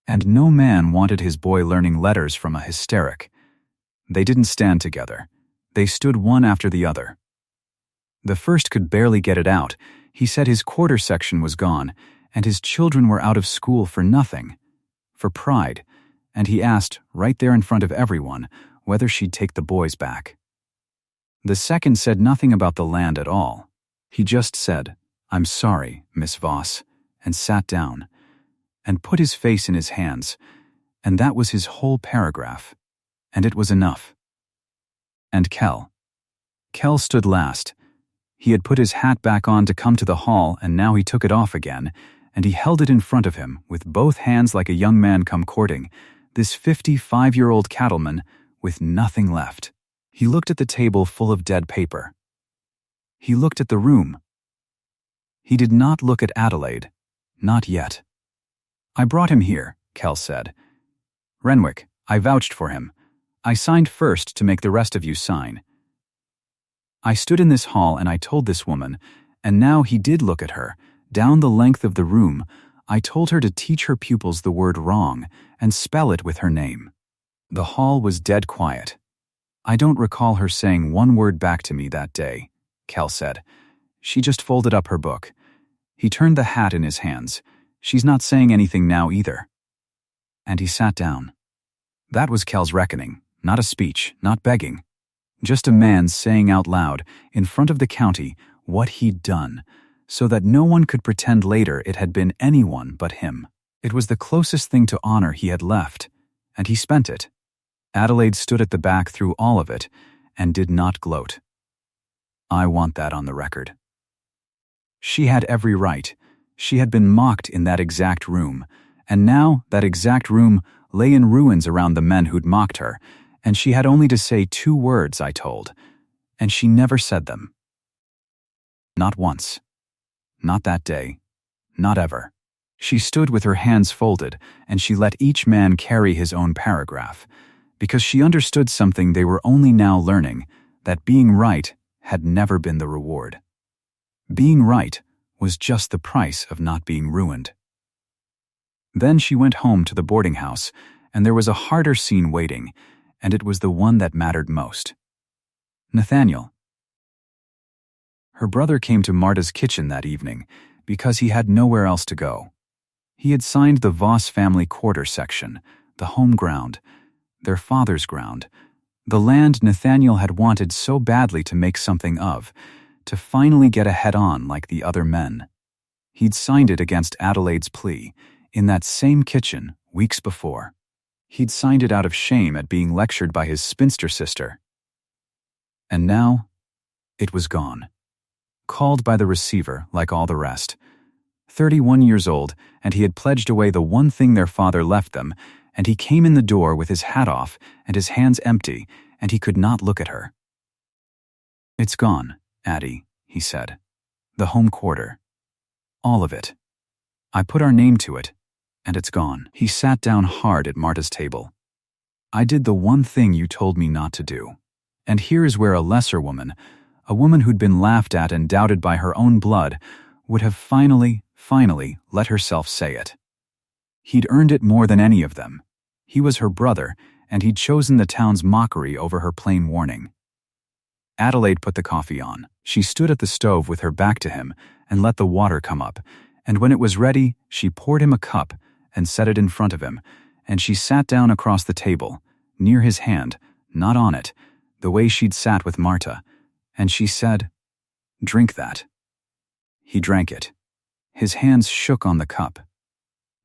And no man wanted his boy learning letters from a hysteric. They didn't stand together. They stood one after the other. The first could barely get it out. He said his quarter section was gone, and his children were out of school for nothing. For pride, and he asked, right there in front of everyone, whether she'd take the boys back. The second said nothing about the land at all. He just said, I'm sorry, Miss Voss, and sat down, and put his face in his hands, and that was his whole paragraph, and it was enough. And Kell. Kell stood last. He had put his hat back on to come to the hall, and now he took it off again, and he held it in front of him with both hands like a young man come courting, this 55-year-old cattleman with nothing left. He looked at the table full of dead paper. He looked at the room. He did not look at Adelaide. Not yet. I brought him here, Kell said. Renwick, I vouched for him. I signed first to make the rest of you sign. I stood in this hall and I told this woman, and now he did look at her, down the length of the room. I told her to teach her pupils the word wrong and spell it with her name. The hall was dead quiet. I don't recall her saying one word back to me that day, Kell said. She just folded up her book. He turned the hat in his hands. She's not saying anything now either. And he sat down. That was Kell's reckoning, not a speech, not begging. Just a man saying out loud, in front of the county, what he'd done, so that no one could pretend later it had been anyone but him. It was the closest thing to honor he had left, and he spent it. Adelaide stood at the back through all of it, and did not gloat. I want that on the record. She had every right. She had been mocked in that exact room, and now that exact room lay in ruins around the men who'd mocked her, and she had only to say 2 words, I told, and she never said them. Not once. Not that day. Not ever. She stood with her hands folded, and she let each man carry his own paragraph, because she understood something they were only now learning, that being right had never been the reward. Being right was just the price of not being ruined. Then she went home to the boarding house, and there was a harder scene waiting, and it was the one that mattered most. Nathaniel. Her brother came to Marta's kitchen that evening because he had nowhere else to go. He had signed the Voss family quarter section, the home ground, their father's ground, the land Nathaniel had wanted so badly to make something of, to finally get ahead on like the other men. He'd signed it against Adelaide's plea, in that same kitchen, weeks before. He'd signed it out of shame at being lectured by his spinster sister. And now, it was gone. Called by the receiver, like all the rest. 31 years old, and he had pledged away the one thing their father left them, and he came in the door with his hat off and his hands empty, and he could not look at her. It's gone, Addie, he said. The home quarter. All of it. I put our name to it, and it's gone. He sat down hard at Marta's table. I did the one thing you told me not to do. And here is where a lesser woman, a woman who'd been laughed at and doubted by her own blood, would have finally let herself say it. He'd earned it more than any of them. He was her brother, and he'd chosen the town's mockery over her plain warning. Adelaide put the coffee on. She stood at the stove with her back to him and let the water come up, and when it was ready, she poured him a cup and set it in front of him, and she sat down across the table, near his hand, not on it, the way she'd sat with Marta, and she said, "Drink that." He drank it. His hands shook on the cup.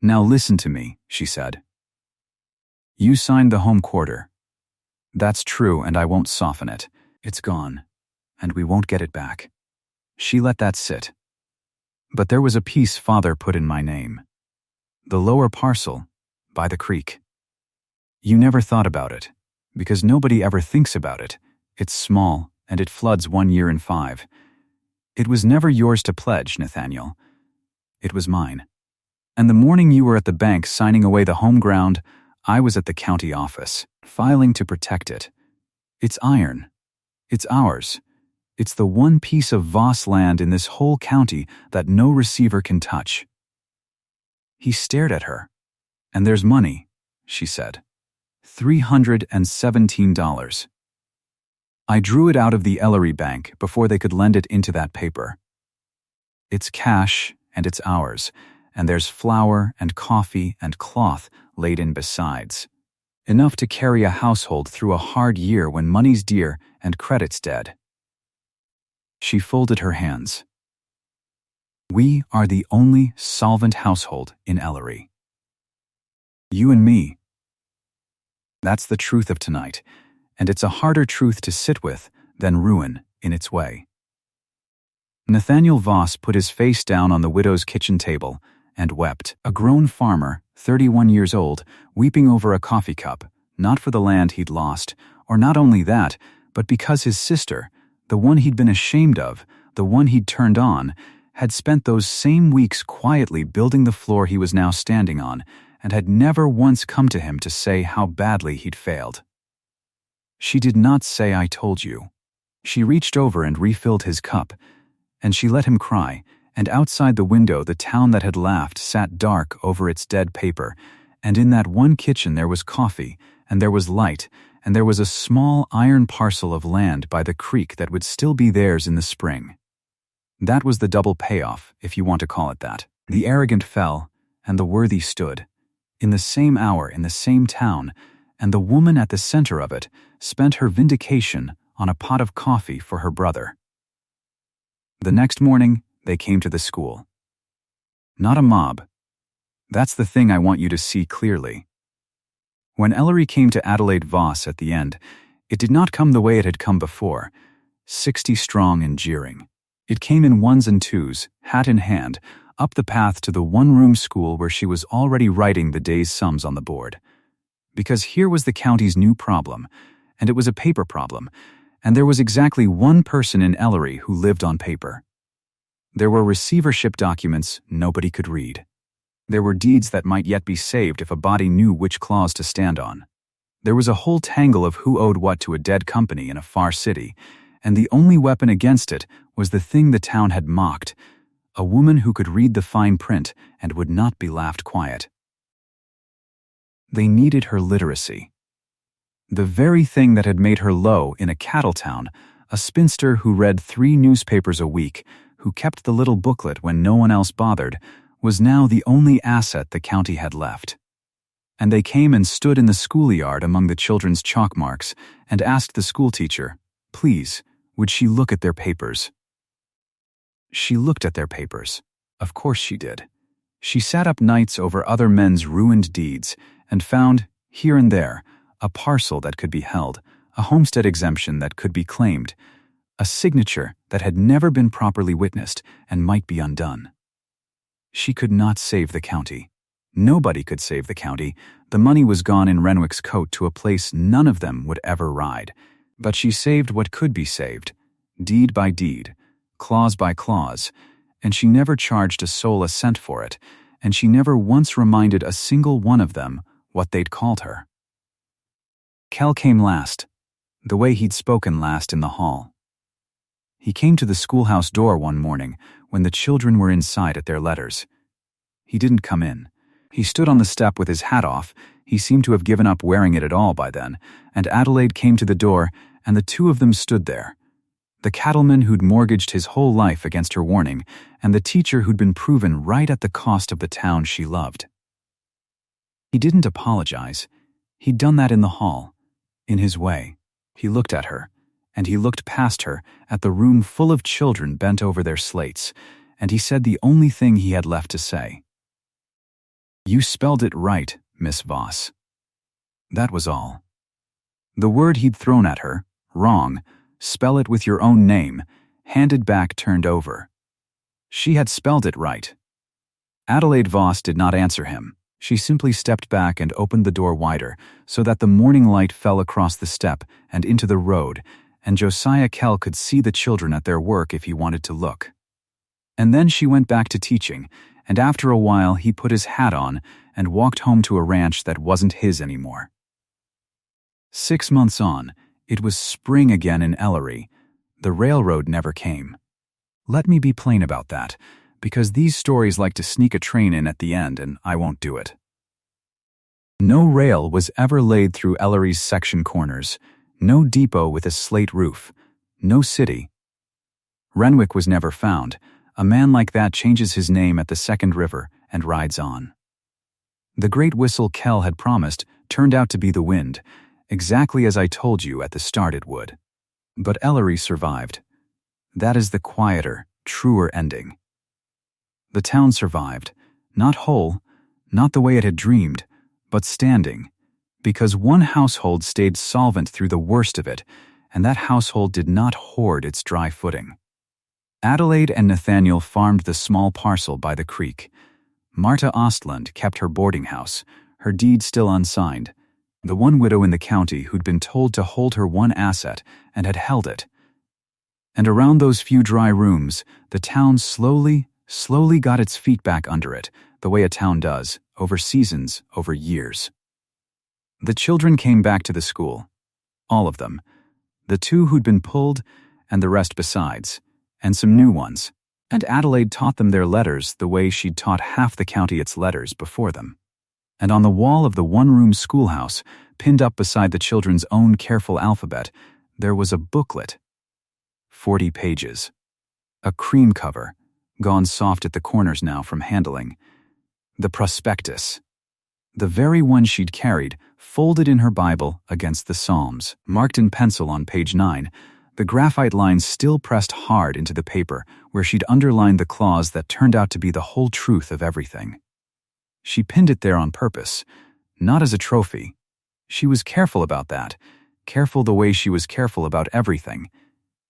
"Now listen to me," she said. "You signed the home quarter. That's true, and I won't soften it. It's gone, and we won't get it back." She let that sit. "But there was a piece Father put in my name. The lower parcel, by the creek. You never thought about it, because nobody ever thinks about it. It's small, and it floods 1 year in 5. It was never yours to pledge, Nathaniel. It was mine. And the morning you were at the bank signing away the home ground, I was at the county office, filing to protect it. It's iron. It's ours. It's the one piece of Voss land in this whole county that no receiver can touch. He stared at her. And there's money, she said. $317. I drew it out of the Ellery bank before they could lend it into that paper. It's cash, and it's ours, and there's flour and coffee and cloth laid in besides. Enough to carry a household through a hard year when money's dear and credit's dead. She folded her hands. We are the only solvent household in Ellery. You and me. That's the truth of tonight, and it's a harder truth to sit with than ruin in its way. Nathaniel Voss put his face down on the widow's kitchen table and wept, a grown farmer, 31 years old, weeping over a coffee cup, not for the land he'd lost, or not only that, but because his sister, the one he'd been ashamed of, the one he'd turned on, had spent those same weeks quietly building the floor he was now standing on, and had never once come to him to say how badly he'd failed. She did not say, "I told you." She reached over and refilled his cup, and she let him cry, and outside the window the town that had laughed sat dark over its dead paper, and in that one kitchen there was coffee, and there was light, and there was a small iron parcel of land by the creek that would still be theirs in the spring. That was the double payoff, if you want to call it that. The arrogant fell, and the worthy stood. In the same hour, in the same town, and the woman at the center of it spent her vindication on a pot of coffee for her brother. The next morning, they came to the school. Not a mob. That's the thing I want you to see clearly. When Ellery came to Adelaide Voss at the end, it did not come the way it had come before, 60 strong and jeering. It came in ones and twos, hat in hand, up the path to the one-room school where she was already writing the day's sums on the board. Because here was the county's new problem, and it was a paper problem, and there was exactly one person in Ellery who lived on paper. There were receivership documents nobody could read. There were deeds that might yet be saved if a body knew which clause to stand on. There was a whole tangle of who owed what to a dead company in a far city, and the only weapon against it was the thing the town had mocked, a woman who could read the fine print and would not be laughed quiet. They needed her literacy. The very thing that had made her low in a cattle town, a spinster who read 3 newspapers a week, who kept the little booklet when no one else bothered, was now the only asset the county had left. And they came and stood in the schoolyard among the children's chalk marks and asked the schoolteacher, please, would she look at their papers? She looked at their papers. Of course she did. She sat up nights over other men's ruined deeds and found, here and there, a parcel that could be held, a homestead exemption that could be claimed, a signature that had never been properly witnessed and might be undone. She could not save the county. Nobody could save the county. The money was gone in Renwick's coat to a place none of them would ever ride. But she saved what could be saved, deed by deed, clause by clause, and she never charged a soul a cent for it, and she never once reminded a single one of them what they'd called her. Kell came last, the way he'd spoken last in the hall. He came to the schoolhouse door one morning when the children were inside at their letters. He didn't come in. He stood on the step with his hat off. He seemed to have given up wearing it at all by then, and Adelaide came to the door, and the two of them stood there. The cattleman who'd mortgaged his whole life against her warning, and the teacher who'd been proven right at the cost of the town she loved. He didn't apologize. He'd done that in the hall. In his way, he looked at her, and he looked past her at the room full of children bent over their slates, and he said the only thing he had left to say. You spelled it right, Miss Voss. That was all. The word he'd thrown at her, wrong, spell it with your own name, handed back turned over. She had spelled it right. Adelaide Voss did not answer him. She simply stepped back and opened the door wider so that the morning light fell across the step and into the road, and Josiah Kell could see the children at their work if he wanted to look. And then she went back to teaching, and after a while he put his hat on and walked home to a ranch that wasn't his anymore. 6 months on, it was spring again in Ellery. The railroad never came. Let me be plain about that, because these stories like to sneak a train in at the end, and I won't do it. No rail was ever laid through Ellery's section corners, no depot with a slate roof, no city. Renwick was never found. A man like that changes his name at the second river and rides on. The great whistle Kell had promised turned out to be the wind, exactly as I told you at the start it would. But Ellery survived. That is the quieter, truer ending. The town survived, not whole, not the way it had dreamed, but standing, because one household stayed solvent through the worst of it, and that household did not hoard its dry footing. Adelaide and Nathaniel farmed the small parcel by the creek. Marta Ostland kept her boarding house, her deed still unsigned, the one widow in the county who'd been told to hold her one asset and had held it. And around those few dry rooms, the town slowly got its feet back under it, the way a town does, over seasons, over years. The children came back to the school. All of them. The 2 who'd been pulled, and the rest besides, and some new ones. And Adelaide taught them their letters the way she'd taught half the county its letters before them. And on the wall of the one-room schoolhouse, pinned up beside the children's own careful alphabet, there was a booklet. 40 pages. A cream cover, gone soft at the corners now from handling. The prospectus. The very one she'd carried, folded in her Bible against the Psalms, marked in pencil on page 9, the graphite lines still pressed hard into the paper where she'd underlined the clause that turned out to be the whole truth of everything. She pinned it there on purpose, not as a trophy. She was careful about that, careful the way she was careful about everything.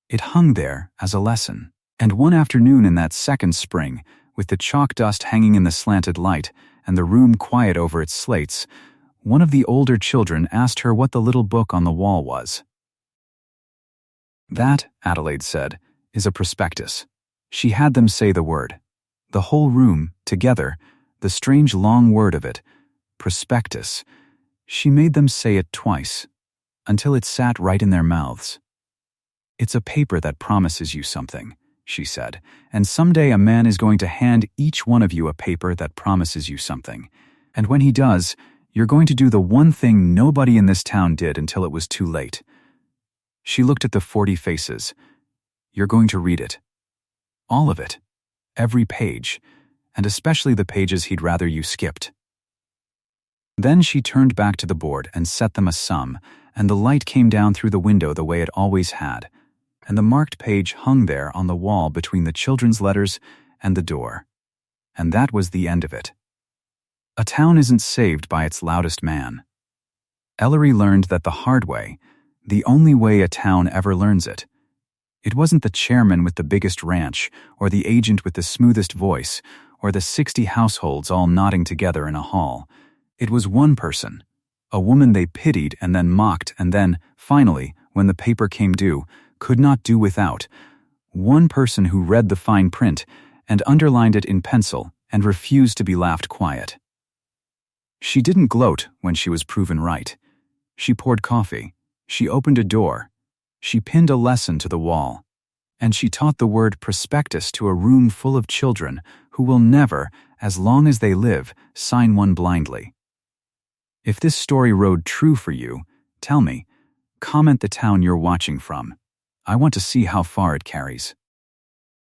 It hung there as a lesson. And one afternoon in that second spring, with the chalk dust hanging in the slanted light and the room quiet over its slates, one of the older children asked her what the little book on the wall was. That, Adelaide said, is a prospectus. She had them say the word. The whole room, together, the strange long word of it, prospectus. She made them say it twice, until it sat right in their mouths. It's a paper that promises you something, she said, and someday a man is going to hand each one of you a paper that promises you something. And when he does, you're going to do the one thing nobody in this town did until it was too late. She looked at the 40 faces. You're going to read it. All of it. Every page. And especially the pages he'd rather you skipped. Then she turned back to the board and set them a sum, and the light came down through the window the way it always had, and the marked page hung there on the wall between the children's letters and the door. And that was the end of it. A town isn't saved by its loudest man. Ellery learned that the hard way, the only way a town ever learns it. It wasn't the chairman with the biggest ranch, or the agent with the smoothest voice, or the 60 households all nodding together in a hall. It was one person, a woman they pitied and then mocked and then, finally, when the paper came due, could not do without. One person who read the fine print and underlined it in pencil and refused to be laughed quiet. She didn't gloat when she was proven right. She poured coffee. She opened a door. She pinned a lesson to the wall. And she taught the word prospectus to a room full of children who will never, as long as they live, sign one blindly. If this story rode true for you, tell me. Comment the town you're watching from. I want to see how far it carries.